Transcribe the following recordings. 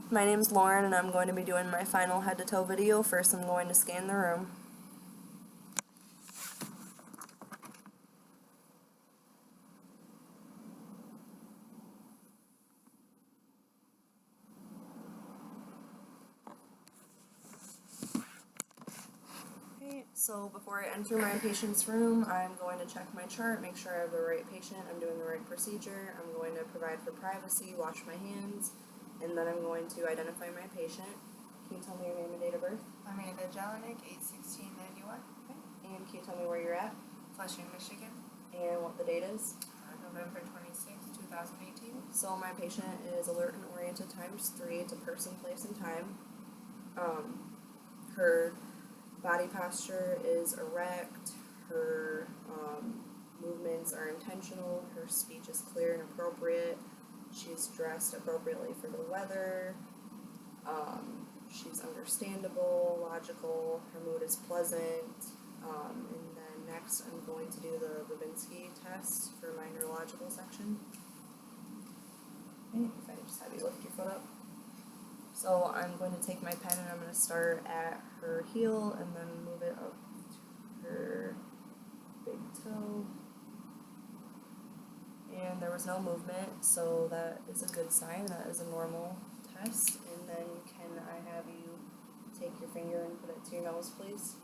My name's Lauren, and I'm going to be doing my final head-to-toe video. First, I'm going to scan the room. Okay, so before I enter my patient's room, I'm going to check my chart, make sure I have the right patient, I'm doing the right procedure, I'm going to provide for privacy, wash my hands, and then I'm going to identify my patient. Can you tell me your name and date of birth? Amanda Jelinek, 8/16/91. Okay. And can you tell me where you're at? Flushing, Michigan. And what the date is? November 26, 2018. So my patient is alert and oriented ×3. It's a person, place, and time. Her body posture is erect. Her movements are intentional. Her speech is clear and appropriate. She's dressed appropriately for the weather. She's understandable, logical. Her mood is pleasant. And then next, I'm going to do the Levinsky test for my neurological section. Okay, if I just have you lift your foot up. So I'm going to take my pen and I'm going to start at her heel and then move it up to her big toe. And there was no movement, so that is a good sign. That is a normal test. And then can I have you take your finger and put it to your nose, please?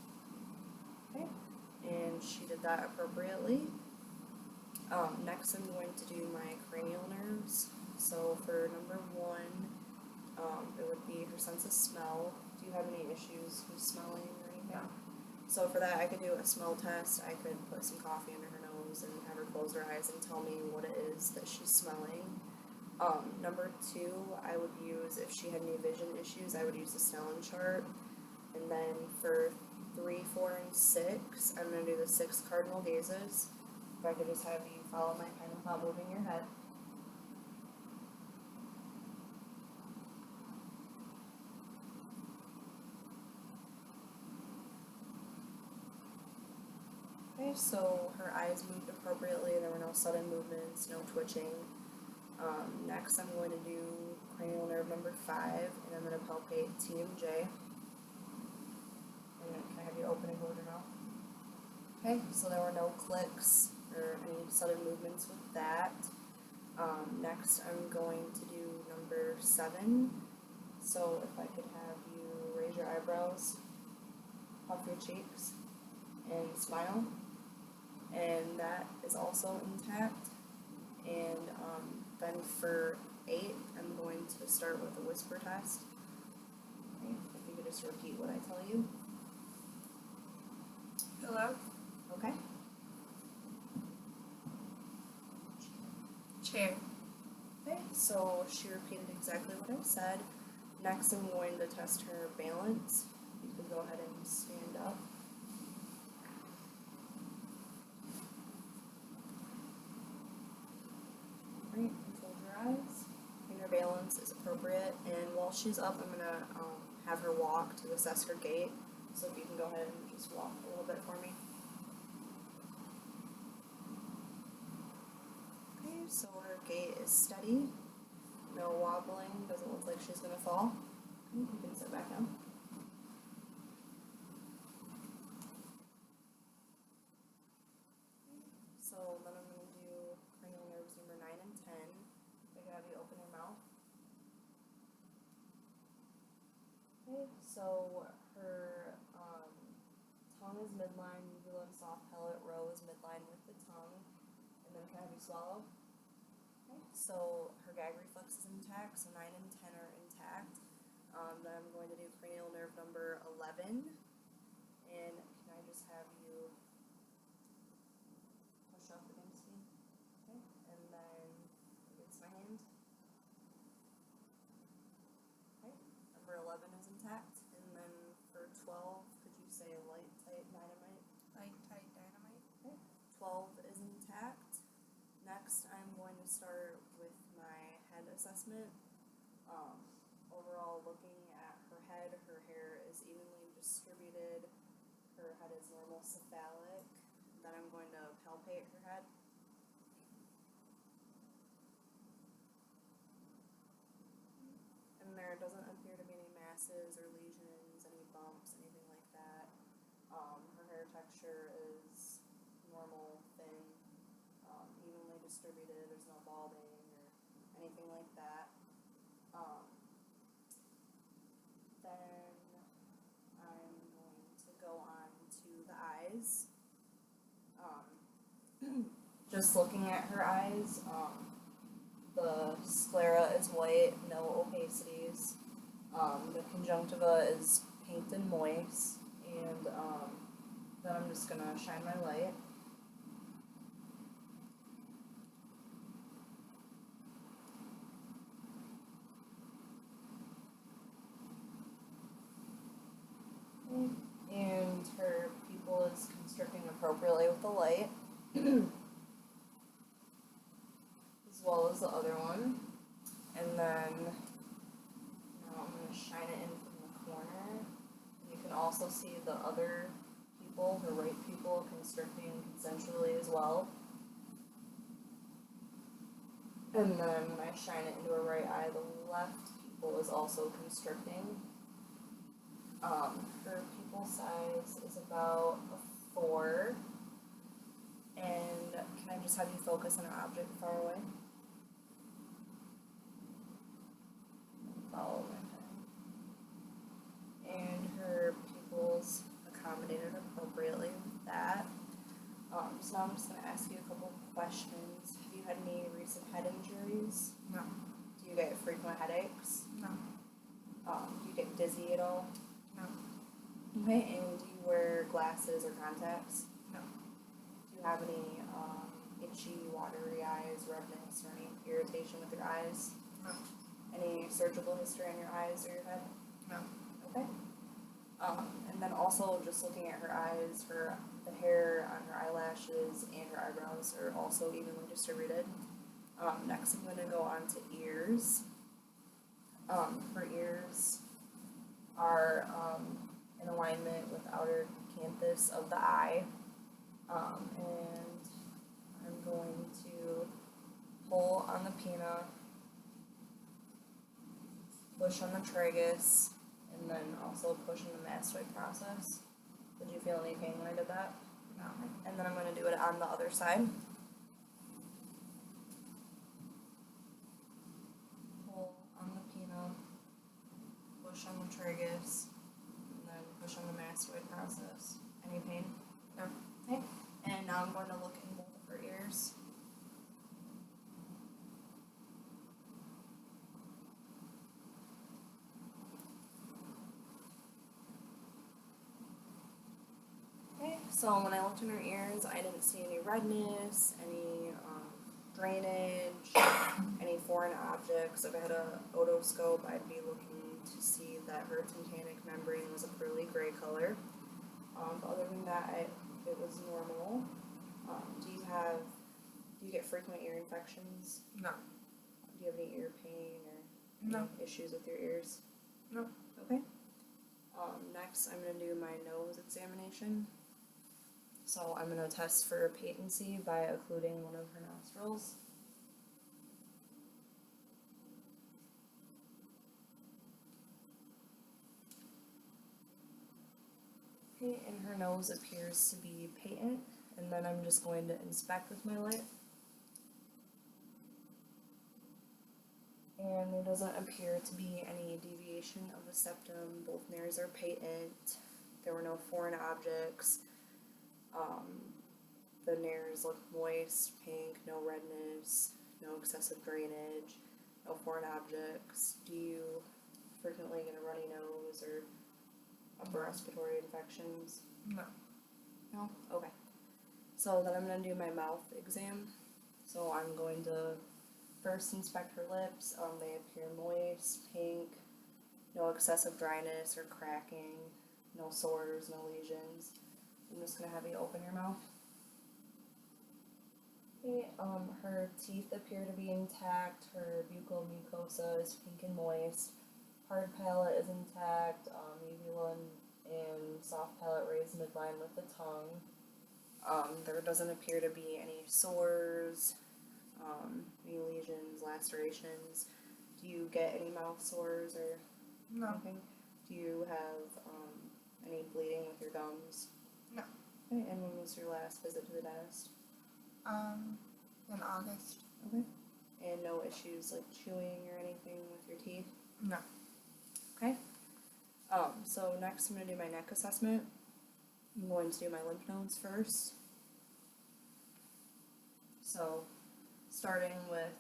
Okay. And she did that appropriately. Next I'm going to do my cranial nerves. So for number 1, it would be her sense of smell. Do you have any issues with smelling or anything? No. So for that, I could do a smell test. I could put some coffee under her nose and have her close her eyes and tell me what it is that she's smelling. Number 2, I would use, if she had any vision issues, I would use the Snellen chart. And then for 3, 4, and 6, I'm going to do the 6 cardinal gazes. If I could just have you follow my pen without moving your head. Okay, so her eyes moved appropriately, there were no sudden movements, no twitching. Next I'm going to do cranial nerve number 5, and I'm going to palpate TMJ. And can I have you open and close your mouth? Okay, so there were no clicks or any sudden movements with that. Next I'm going to do number 7. So if I could have you raise your eyebrows, puff your cheeks, and smile. And that is also intact. And then for 8, I'm going to start with the whisper test. Okay, if you could just repeat what I tell you. Hello. Okay. Chair. Okay, so she repeated exactly what I said. Next, I'm going to test her balance. You can go ahead and stand up. Right, and close your eyes. And her balance is appropriate. And while she's up, I'm going to have her walk to assess her gait. So if you can go ahead and just walk a little bit for me. Okay, so her gait is steady. No wobbling, doesn't look like she's going to fall. You can sit back down. So then I'm going to do cranial nerves number 9 and 10. I can have you open your mouth. Okay, so her tongue is midline, uvula and soft palate row is midline with the tongue. And then can I have you swallow? Okay, so her gag reflex is intact, so 9 and 10 are intact. Then I'm going to do cranial nerve number 11. And can I just have you push up against me? Okay, and then against my hand. Okay, number 11 is intact. And then for 12, could you say light, tight, dynamite? Light, tight, dynamite. Okay, 12 is intact. Next, I'm going to start with my head assessment. Overall, looking at her head, her hair is evenly distributed. Her head is normal cephalic. Then I'm going to palpate her head. And there doesn't appear to be any masses or lesions, any bumps, anything like that. Her hair texture is normal, thin, evenly distributed. There's no balding or anything like that. Then I'm going to go on to the eyes. Just looking at her eyes, the sclera is white, no opacities. The conjunctiva is pink and moist, and then I'm just gonna shine my light. And her pupil is constricting appropriately with the light, as well as the other one. And then now I'm going to shine it in from the corner. You can also see the other pupil, her right pupil, constricting consensually as well. And then when I shine it into her right eye, the left pupil is also constricting. Her pupil size is about a 4. And can I just have you focus on an object far away? Follow my pen. And her pupils accommodated appropriately with that. So now I'm just going to ask you a couple questions. Have you had any recent head injuries? No. Do you get frequent headaches? No. Do you get dizzy at all? No. Okay, and do you wear glasses or contacts? No. Do you have any itchy, watery eyes, redness, or any irritation with your eyes? No. Any surgical history on your eyes or your head? No. Okay. And then also just looking at her eyes, the hair on her eyelashes and her eyebrows are also evenly distributed. Next I'm going to go on to ears. Her ears are in alignment with the outer canthus of the eye. And I'm going to pull on the pinna, push on the tragus, and then also push on the mastoid process. Did you feel any pain when I did that? No. And then I'm going to do it on the other side. Pull on the pinna, push on the tragus, and then push on the mastoid process. Any pain? No. Okay. And now I'm going to look in both of her ears. Okay, so when I looked in her ears, I didn't see any redness, any drainage, any foreign objects. If I had a otoscope, I'd be looking to see that her tympanic membrane was a pearly gray color. But other than that, it was normal. Do you get frequent ear infections? No. Do you have any ear pain or No. any issues with your ears? No. Okay. Next, I'm going to do my nose examination. So I'm going to test for patency by occluding one of her nostrils. Okay, and her nose appears to be patent, and then I'm just going to inspect with my light. And there doesn't appear to be any deviation of the septum. Both nares are patent. There were no foreign objects. The nares look moist, pink, no redness, no excessive drainage, no foreign objects. Do you frequently get a runny nose or upper respiratory infections? No. No? Okay. So then I'm going to do my mouth exam. So I'm going to first inspect her lips. They appear moist, pink, no excessive dryness or cracking, no sores, no lesions. I'm just going to have you open your mouth. Okay, her teeth appear to be intact. Her buccal mucosa is pink and moist. Hard palate is intact. Uvula and soft palate raised midline with the tongue. There doesn't appear to be any sores, any lesions, lacerations. Do you get any mouth sores or No. Anything? Do you have, any bleeding with your gums? No. Okay, and when was your last visit to the dentist? In August. Okay. And no issues like chewing or anything with your teeth? No. Okay. So next I'm gonna do my neck assessment. I'm going to do my lymph nodes first. So, starting with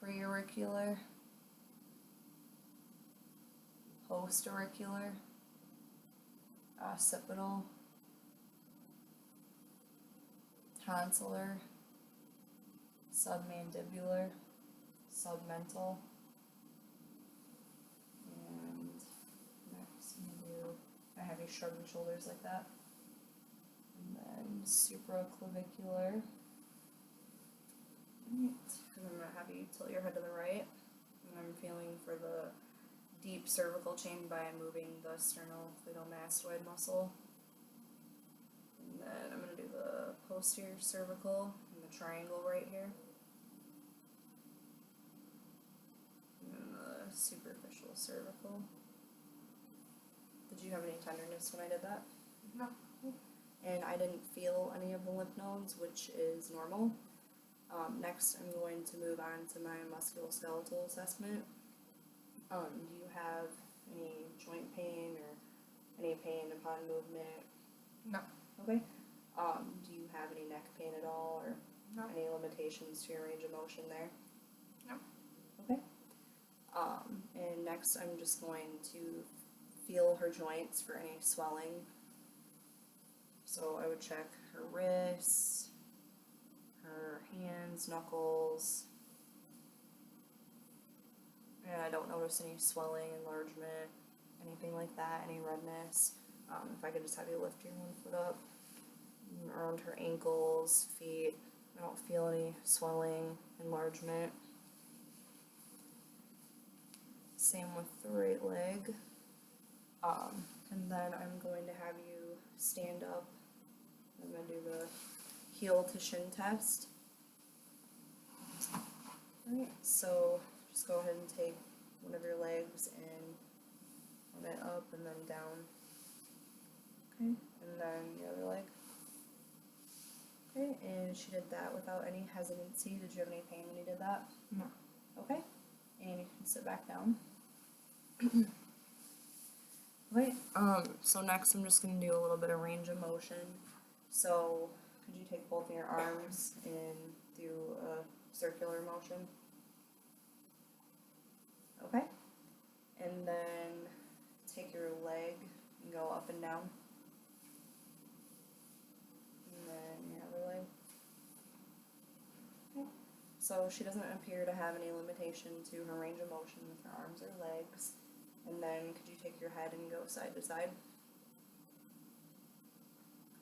preauricular, postauricular, occipital, tonsillar, submandibular, submental, and next I'm gonna do, I have you shrug your shoulders like that, and then supraclavicular. Right, and I'm gonna have you tilt your head to the right, and I'm feeling for the deep cervical chain by moving the sternocleidomastoid muscle. And then I'm gonna do the posterior cervical and the triangle right here. And then the superficial cervical. Did you have any tenderness when I did that? No. And I didn't feel any of the lymph nodes, which is normal. Next, I'm going to move on to my musculoskeletal assessment. Do you have any joint pain or any pain upon movement? No. Okay. Do you have any neck pain at all, or No. any limitations to your range of motion there? No. Okay. And next, I'm just going to feel her joints for any swelling. So I would check her wrists, her hands, knuckles, and I don't notice any swelling, enlargement, anything like that, any redness. If I could just have you lift your one foot up around her ankles, feet, I don't feel any swelling, enlargement. Same with the right leg. And then I'm going to have you stand up. I'm going to do the heel to shin test. Alright, so just go ahead and take one of your legs and run it up and then down. Okay, and then the other leg. Okay, and she did that without any hesitancy. Did you have any pain when you did that? No. Okay, and you can sit back down. Okay, so next I'm just going to do a little bit of range of motion. So, could you take both of your arms and do a circular motion? Okay, and then take your leg and go up and down. And then your other leg. Okay, so she doesn't appear to have any limitation to her range of motion with her arms or legs. And then could you take your head and go side to side?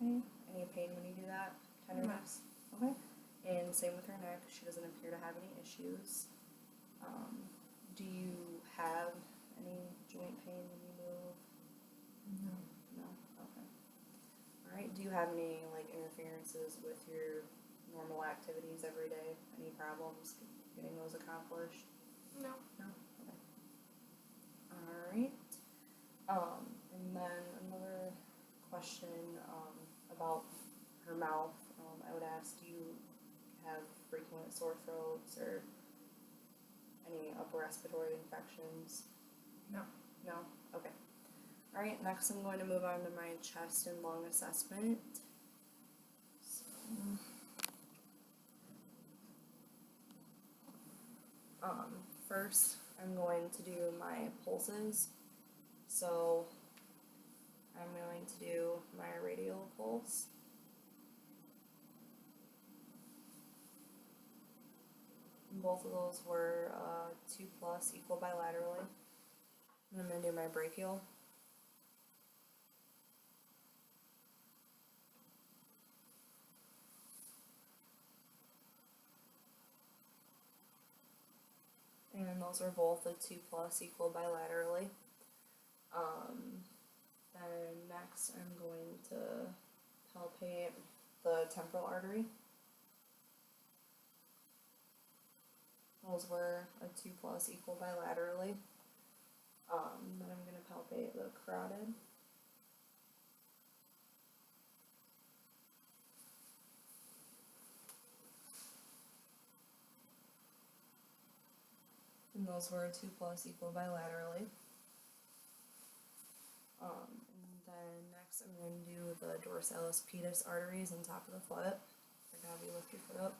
Okay. Any pain when you do that? Tenderness? Okay. And same with her neck. She doesn't appear to have any issues. Do you have any joint pain when you move? No. No? Okay. Alright. Do you have any like interferences with your normal activities every day? Any problems getting those accomplished? No. No? Okay. Alright. And then another question, about her mouth. I would ask, do you have frequent sore throats or any upper respiratory infections? No. No? Okay. Alright, next I'm going to move on to my chest and lung assessment. So, first I'm going to do my pulses. So I'm going to do my radial pulse. And both of those were 2+ equal bilaterally. And I'm going to do my brachial. And those are both a 2+ equal bilaterally. Then next I'm going to palpate the temporal artery. Those were a 2+ equal bilaterally. palpate the carotid. And those were 2 plus equal bilaterally. And then next I'm going to do the dorsalis pedis arteries on top of the foot. We're going to have you lift your foot up.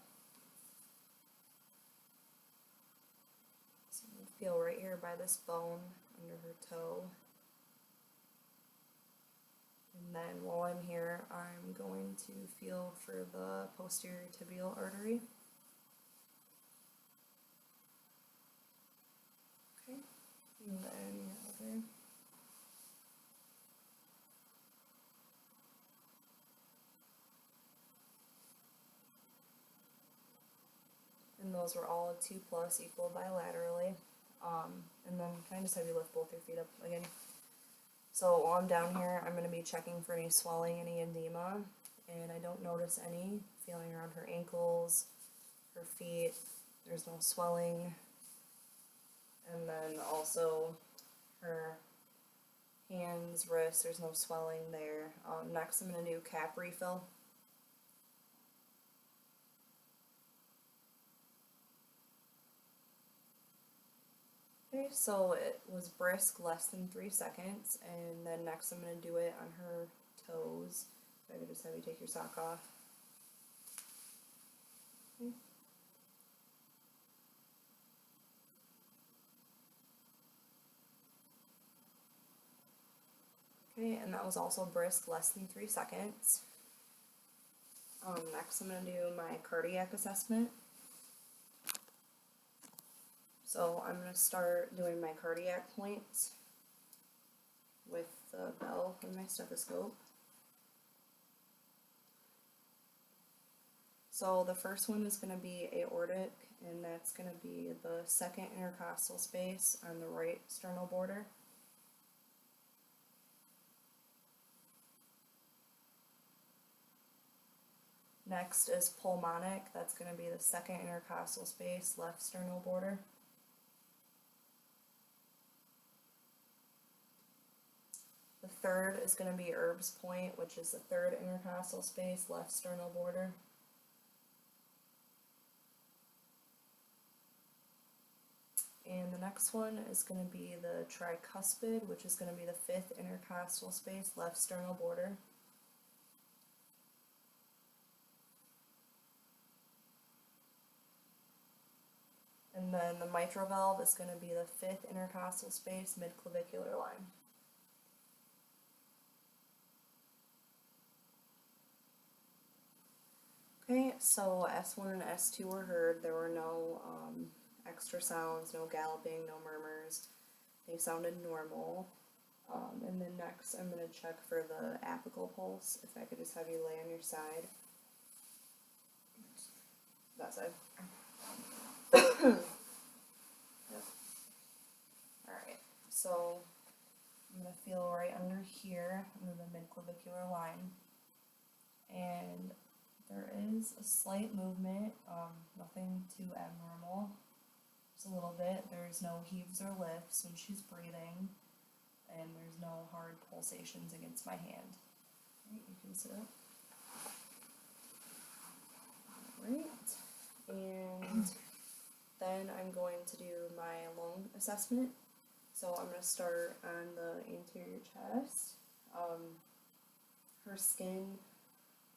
So I'm going to feel right here by this bone under her toe. And then while I'm here, I'm going to feel for the posterior tibial artery. Okay, and then your other. And those were all 2 plus equal bilaterally. And then can I just have you lift both your feet up again? So while I'm down here, I'm going to be checking for any swelling, any edema, and I don't notice any. Feeling around her ankles, her feet, there's no swelling. And then also her hands, wrists, there's no swelling there. Next I'm going to do cap refill. Okay, so it was brisk, less than 3 seconds, and then next I'm going to do it on her toes. If I could just have you take your sock off. Okay. Okay, and that was also brisk, less than 3 seconds. Next I'm going to do my cardiac assessment. So I'm going to start doing my cardiac points with the bell and my stethoscope. So the first one is going to be aortic, and that's going to be the second intercostal space on the right sternal border. Next is pulmonic, that's going to be the second intercostal space, left sternal border. The third is going to be Erb's point, which is the third intercostal space, left sternal border. And the next one is going to be the tricuspid, which is going to be the fifth intercostal space, left sternal border. And then the mitral valve is going to be the fifth intercostal space, midclavicular line. Okay, so S1 and S2 were heard. There were no extra sounds, no galloping, no murmurs. They sounded normal. And then next I'm going to check for the apical pulse. If I could just have you lay on your side. That side. Yep. Alright, so I'm going to feel right under here, under the midclavicular line. And there is a slight movement, nothing too abnormal. Just a little bit. There's no heaves or lifts when she's breathing, and there's no hard pulsations against my hand. Alright, you can sit up. Alright, and then I'm going to do my lung assessment. So I'm going to start on the anterior chest. Her skin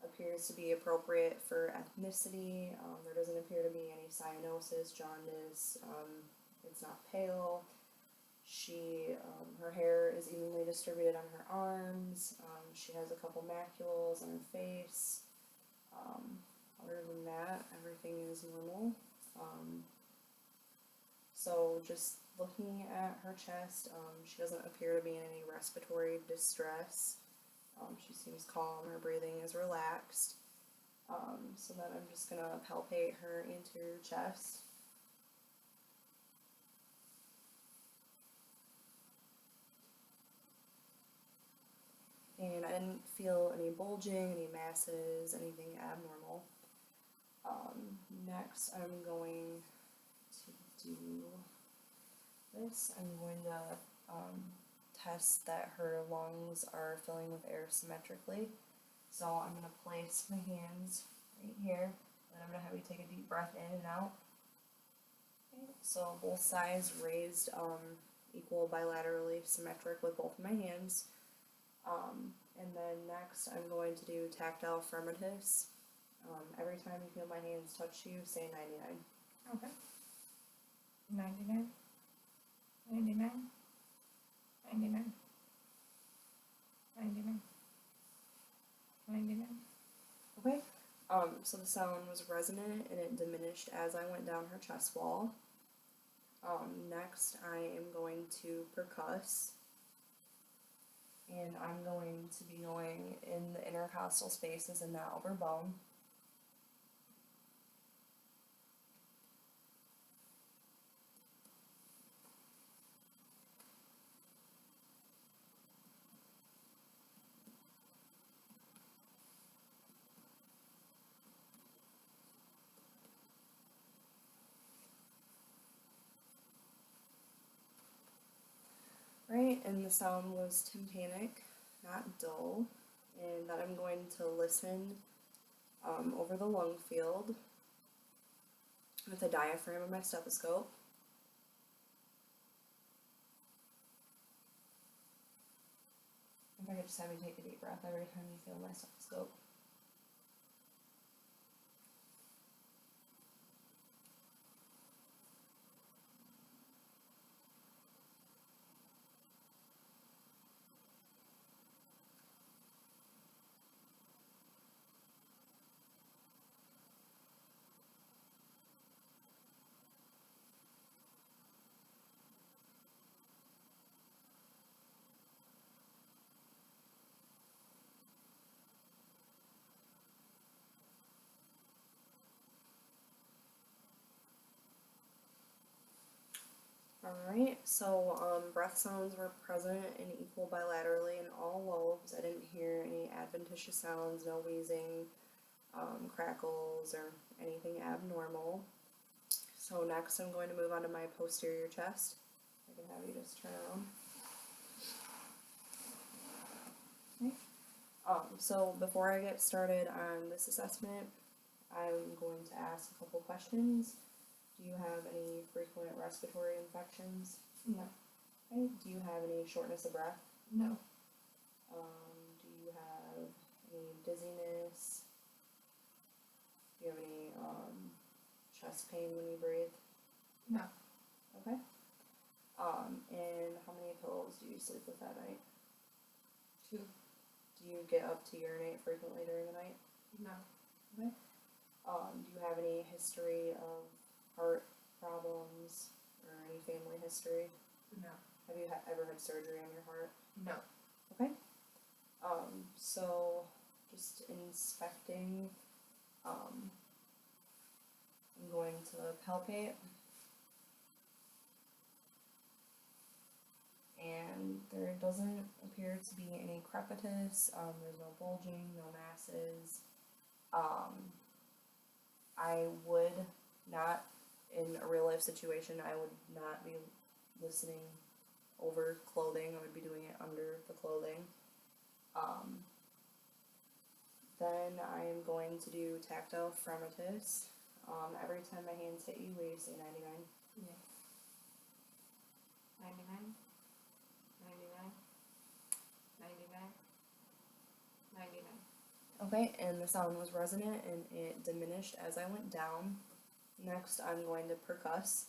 appears to be appropriate for ethnicity. There doesn't appear to be any cyanosis, jaundice. It's not pale. Her hair is evenly distributed on her arms. She has a couple macules on her face. Other than that, everything is normal. So just looking at her chest, she doesn't appear to be in any respiratory distress. She seems calm, her breathing is relaxed. So then I'm just going to palpate her anterior chest. And I didn't feel any bulging, any masses, anything abnormal. Next I'm going to do this. I'm going to test that her lungs are filling with air symmetrically. So I'm gonna place my hands right here, and I'm gonna have you take a deep breath in and out. Okay, so both sides raised, equal bilaterally symmetric with both of my hands. And then next I'm going to do tactile affirmatives. Every time you feel my hands touch you, say 99. Okay. 99. 99. 99. 99. 99. Okay. So the sound was resonant and it diminished as I went down her chest wall. Next I am going to percuss. And I'm going to be going in the intercostal spaces in the outer bone. Right, and the sound was tympanic, not dull, and that I'm going to listen over the lung field with the diaphragm of my stethoscope. If I could just have you take a deep breath every time you feel my stethoscope. Alright, so breath sounds were present and equal bilaterally in all lobes. I didn't hear any adventitious sounds, no wheezing, crackles, or anything abnormal. So next I'm going to move on to my posterior chest. I can have you just turn around. Okay. So before I get started on this assessment, I'm going to ask a couple questions. Do you have any frequent respiratory infections? No. Okay. Do you have any shortness of breath? No. Do you have any dizziness? Do you have any chest pain when you breathe? No. Okay. And how many pillows do you sleep with at night? 2. Do you get up to urinate frequently during the night? No. Okay. Do you have any history of heart problems or any family history? No. Have you ever had surgery on your heart? No. Okay. So just inspecting, I'm going to palpate. And there doesn't appear to be any crepitus, there's no bulging, no masses. I would not, in a real life situation, I would not be listening over clothing, I would be doing it under the clothing. Then I am going to do tactile fremitus. Every time my hands hit you, will you say 99? Yes. 99. 99. 99. 99. Okay, and the sound was resonant and it diminished as I went down. Next, I'm going to percuss.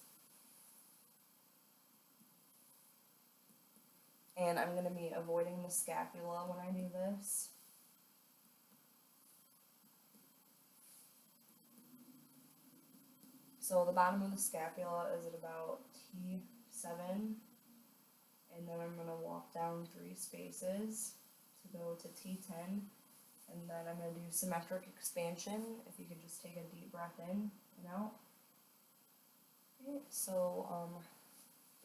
And I'm going to be avoiding the scapula when I do this. So the bottom of the scapula is at about T7. And then I'm going to walk down 3 spaces to go to T10. And then I'm going to do symmetric expansion. If you could just take a deep breath in and out. Okay, so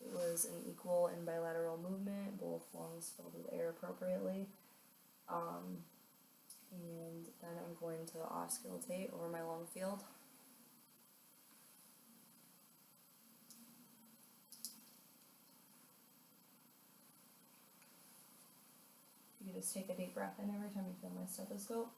it was an equal and bilateral movement, both lungs filled with air appropriately. And then I'm going to auscultate over my lung field. just take a deep breath in every time you feel my stethoscope.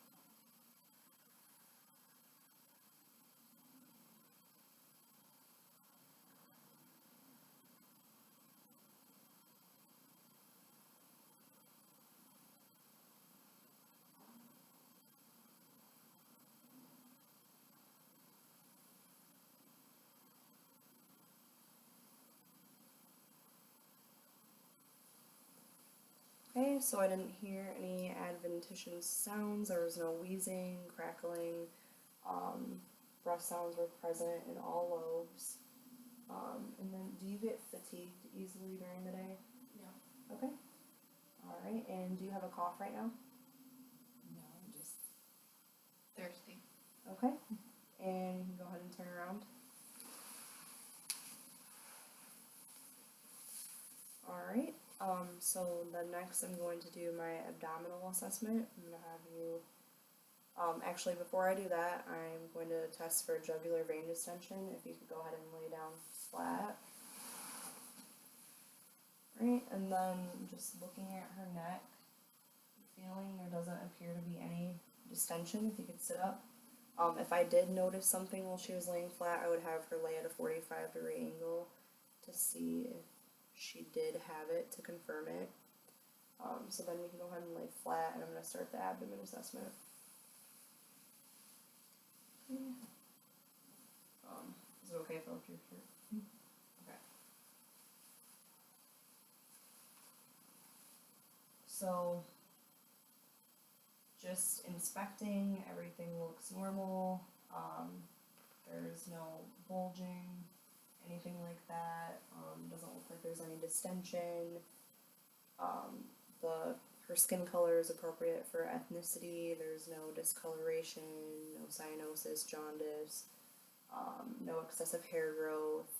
Okay, so I didn't hear any adventitious sounds. There was no wheezing, crackling. Breath sounds were present in all lobes. And then, do you get fatigued easily during the day? No. Okay. All right. And do you have a cough right now? No, I'm just thirsty. Okay. And you can go ahead and turn around. All right. So the next I'm going to do my abdominal assessment. I'm gonna have you. Actually, before I do that, I'm going to test for jugular vein distension. If you could go ahead and lay down flat. Right, and then just looking at her neck, feeling there doesn't appear to be any distension. If you could sit up. If I did notice something while she was laying flat, I would have her lay at a 45-degree angle to see if she did have it, to confirm it. So then you can go ahead and lay flat, and I'm going to start the abdomen assessment. Is it okay if I lift your shirt? Okay. So, just inspecting, everything looks normal. There's no bulging, anything like that. Doesn't look like there's any distension. Her skin color is appropriate for ethnicity. There's no discoloration, no cyanosis, jaundice, no excessive hair growth.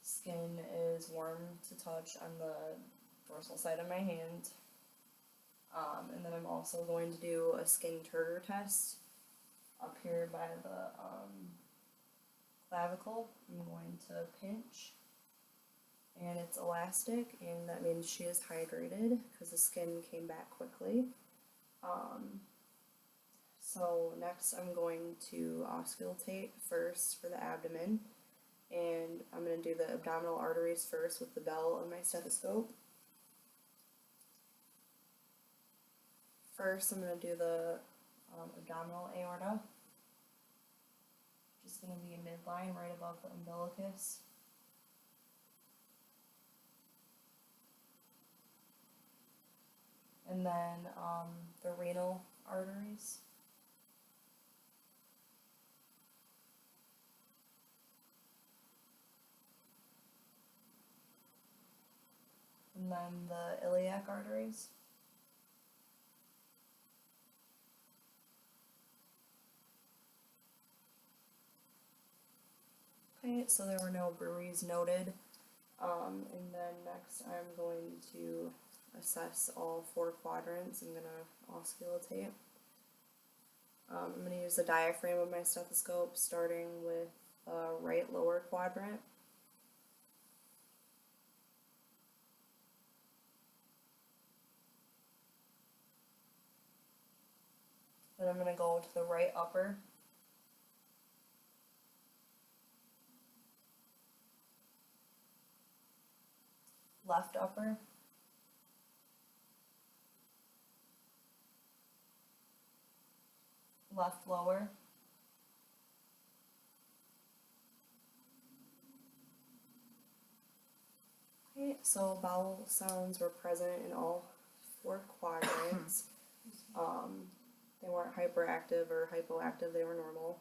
Skin is warm to touch on the dorsal side of my hand. And then I'm also going to do a skin Turner test up here by the clavicle. I'm going to pinch, and it's elastic, and that means she is hydrated because the skin came back quickly. So next I'm going to auscultate first for the abdomen, and I'm going to do the abdominal arteries first with the bell of my stethoscope. First I'm going to do the abdominal aorta, just going to be a midline right above the umbilicus. And then the renal arteries. And then the iliac arteries. Okay, so there were no bruits noted. And then next I'm going to assess all 4 quadrants. I'm going to auscultate. I'm going to use the diaphragm of my stethoscope, starting with the right lower quadrant. Then I'm going to go to the right upper. Left upper. Left lower. Okay, so bowel sounds were present in all 4 quadrants. They weren't hyperactive or hypoactive, they were normal.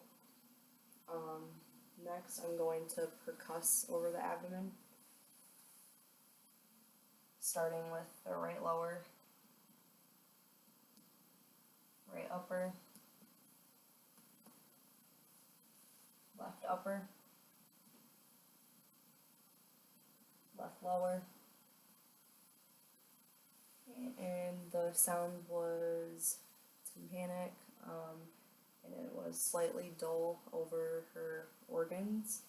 Next, I'm going to percuss over the abdomen, starting with the right lower, right upper, left upper, left lower, and the sound was tympanic, and it was slightly dull over her organs.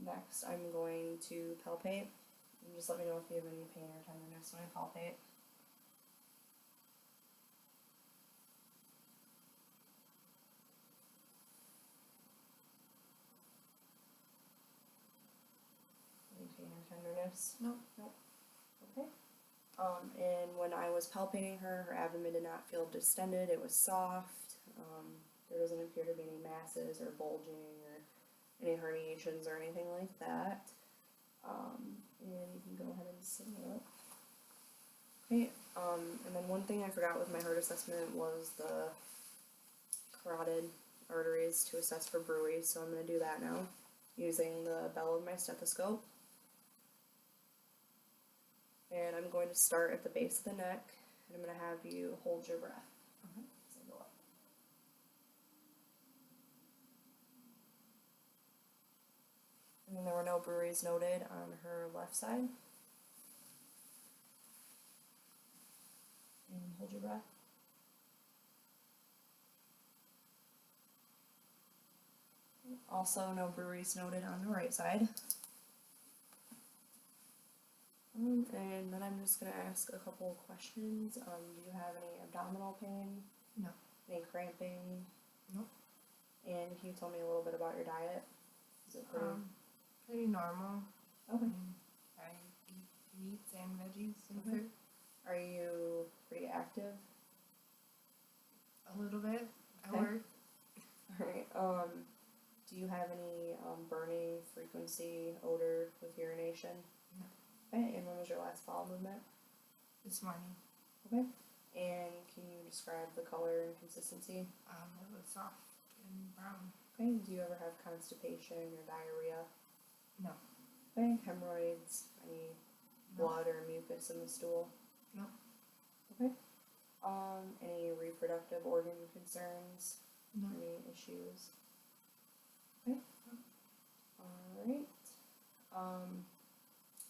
Next I'm going to palpate, And just let me know if you have any pain or tenderness when I palpate. Any pain or tenderness? Nope. Nope. Okay. And when I was palpating her, her abdomen did not feel distended. It was soft. There doesn't appear to be any masses or bulging or any herniations or anything like that. And you can go ahead and sit up. Okay. And then one thing I forgot with my heart assessment was the carotid arteries to assess for bruits. So I'm going to do that now using the bell of my stethoscope. And I'm going to start at the base of the neck, and I'm going to have you hold your breath. So go up. And then there were no bruits noted on her left side. And hold your breath. Also, no bruits noted on the right side. And then I'm just going to ask a couple of questions. Do you have any abdominal pain? No. Any cramping? Nope. And can you tell me a little bit about your diet? Is it pretty? Pretty normal. Okay. I eat meats and veggies and Okay. fruit. Are you pretty active? A little bit. I Okay. work. Alright, do you have any burning, frequency, odor with urination? No. Okay, and when was your last bowel movement? This morning. Okay. And can you describe the color and consistency? It was soft and brown. Okay, do you ever have constipation or diarrhea? No. Okay, hemorrhoids, any No. blood or mucus in the stool? No. Okay. Any reproductive organ concerns? No. Any issues? Okay. Alright.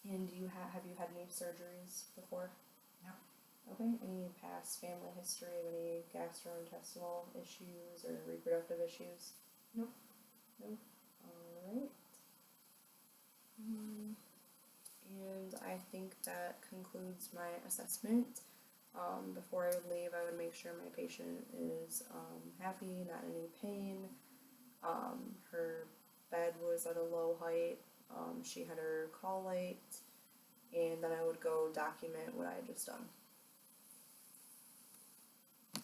And do you have you had any surgeries before? No. Okay. Any past family history of any gastrointestinal issues or reproductive issues? Nope. Nope. Alright. And I think that concludes my assessment. Before I would leave, I would make sure my patient is happy, not in any pain. Her bed was at a low height. She had her call light, and then I would go document what I had just done.